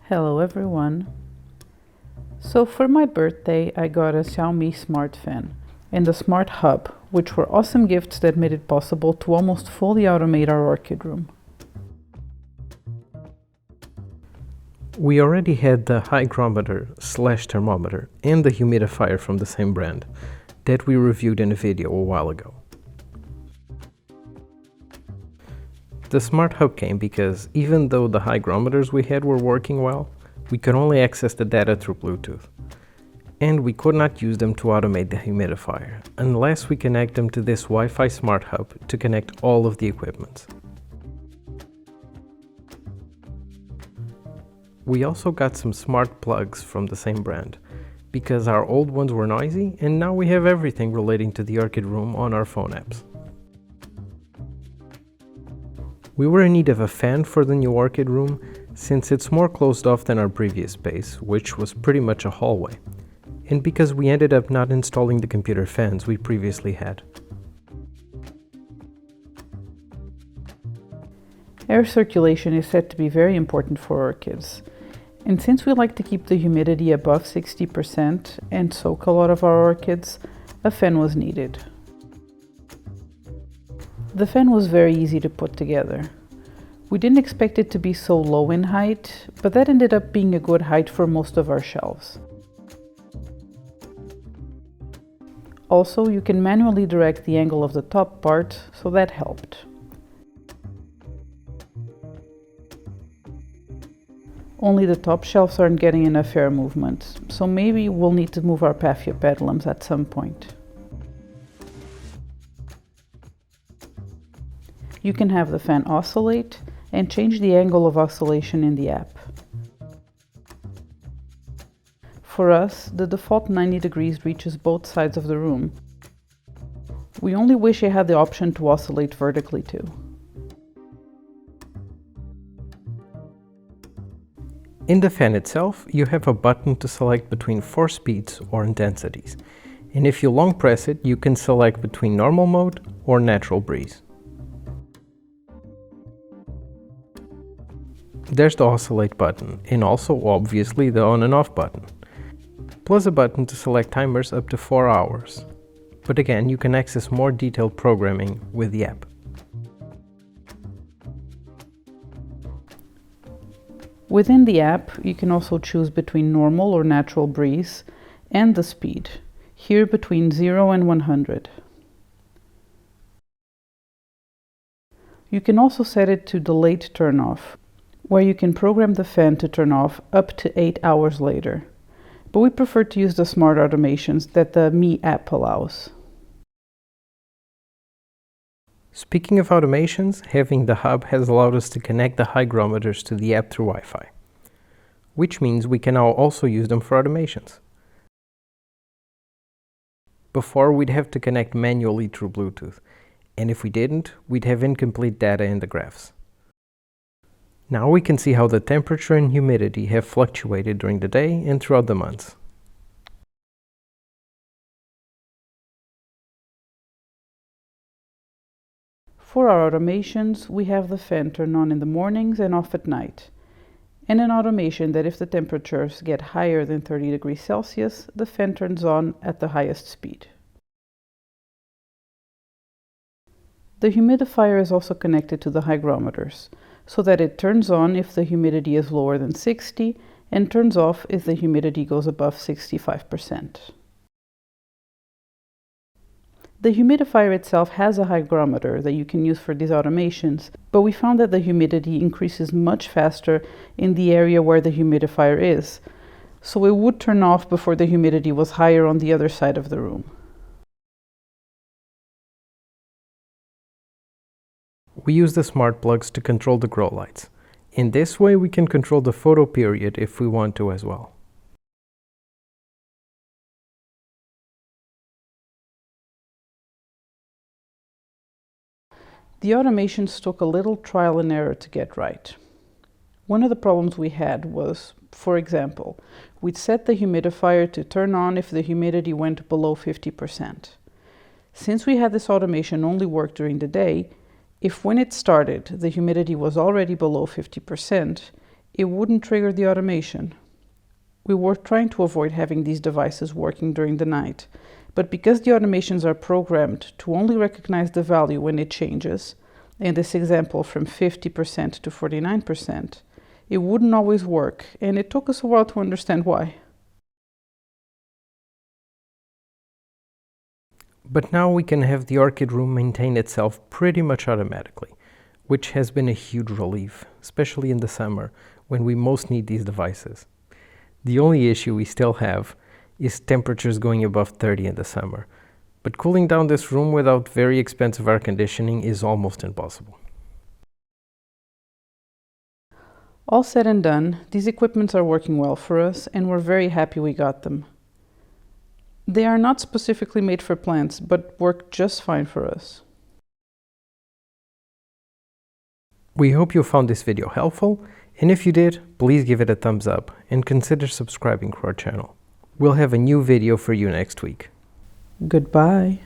Hello everyone. So for my birthday I got a Xiaomi smart fan and a smart hub, which were awesome gifts that made it possible to almost fully automate our orchid room. We already had the hygrometer / thermometer and the humidifier from the same brand that we reviewed in a video a while ago. The smart hub came because even though the hygrometers we had were working well, we could only access the data through Bluetooth. And we could not use them to automate the humidifier unless we connect them to this Wi-Fi smart hub to connect all of the equipment. We also got some smart plugs from the same brand because our old ones were noisy, and now we have everything relating to the orchid room on our phone apps. We were in need of a fan for the new orchid room since it's more closed off than our previous space, which was pretty much a hallway, and because we ended up not installing the computer fans we previously had. Air circulation is said to be very important for orchids, and since we like to keep the humidity above 60% and soak a lot of our orchids, a fan was needed. The fan was very easy to put together. We didn't expect it to be so low in height, but that ended up being a good height for most of our shelves. Also, you can manually direct the angle of the top part, so that helped. Only the top shelves aren't getting enough air movement, so maybe we'll need to move our pedalums at some point. You can have the fan oscillate and change the angle of oscillation in the app. For us, the default 90 degrees reaches both sides of the room. We only wish it had the option to oscillate vertically too. In the fan itself, you have a button to select between 4 speeds or intensities, and if you long press it, you can select between normal mode or natural breeze. There's the oscillate button, and also obviously the on and off button, plus a button to select timers up to 4 hours. But again, you can access more detailed programming with the app. Within the app, you can also choose between normal or natural breeze and the speed, here between 0 and 100. You can also set it to delayed turn off, where you can program the fan to turn off up to 8 hours later, but we prefer to use the smart automations that the Me app allows. Speaking of automations, having the hub has allowed us to connect the hygrometers to the app through Wi-Fi, which means we can now also use them for automations. Before, we'd have to connect manually through Bluetooth, and if we didn't, we'd have incomplete data in the graphs. Now we can see how the temperature and humidity have fluctuated during the day and throughout the months. For our automations, we have the fan turn on in the mornings and off at night, and an automation that if the temperatures get higher than 30 degrees Celsius, the fan turns on at the highest speed. The humidifier is also connected to the hygrometers, so that it turns on if the humidity is lower than 60 and turns off if the humidity goes above 65%. The humidifier itself has a hygrometer that you can use for these automations, but we found that the humidity increases much faster in the area where the humidifier is, so it would turn off before the humidity was higher on the other side of the room. We use the smart plugs to control the grow lights. In this way, we can control the photo period if we want to as well. The automations took a little trial and error to get right. One of the problems we had was, for example, we'd set the humidifier to turn on if the humidity went below 50%. Since we had this automation only work during the day, if when it started the humidity was already below 50%, it wouldn't trigger the automation. We were trying to avoid having these devices working during the night, but because the automations are programmed to only recognize the value when it changes, in this example from 50% to 49%, it wouldn't always work, and it took us a while to understand why. But now we can have the Orchid room maintain itself pretty much automatically, which has been a huge relief, especially in the summer when we most need these devices. The only issue we still have is temperatures going above 30 in the summer, but cooling down this room without very expensive air conditioning is almost impossible. All said and done, these equipments are working well for us, and we're very happy we got them. They are not specifically made for plants, but work just fine for us. We hope you found this video helpful, and if you did, please give it a thumbs up and consider subscribing to our channel. We'll have a new video for you next week. Goodbye.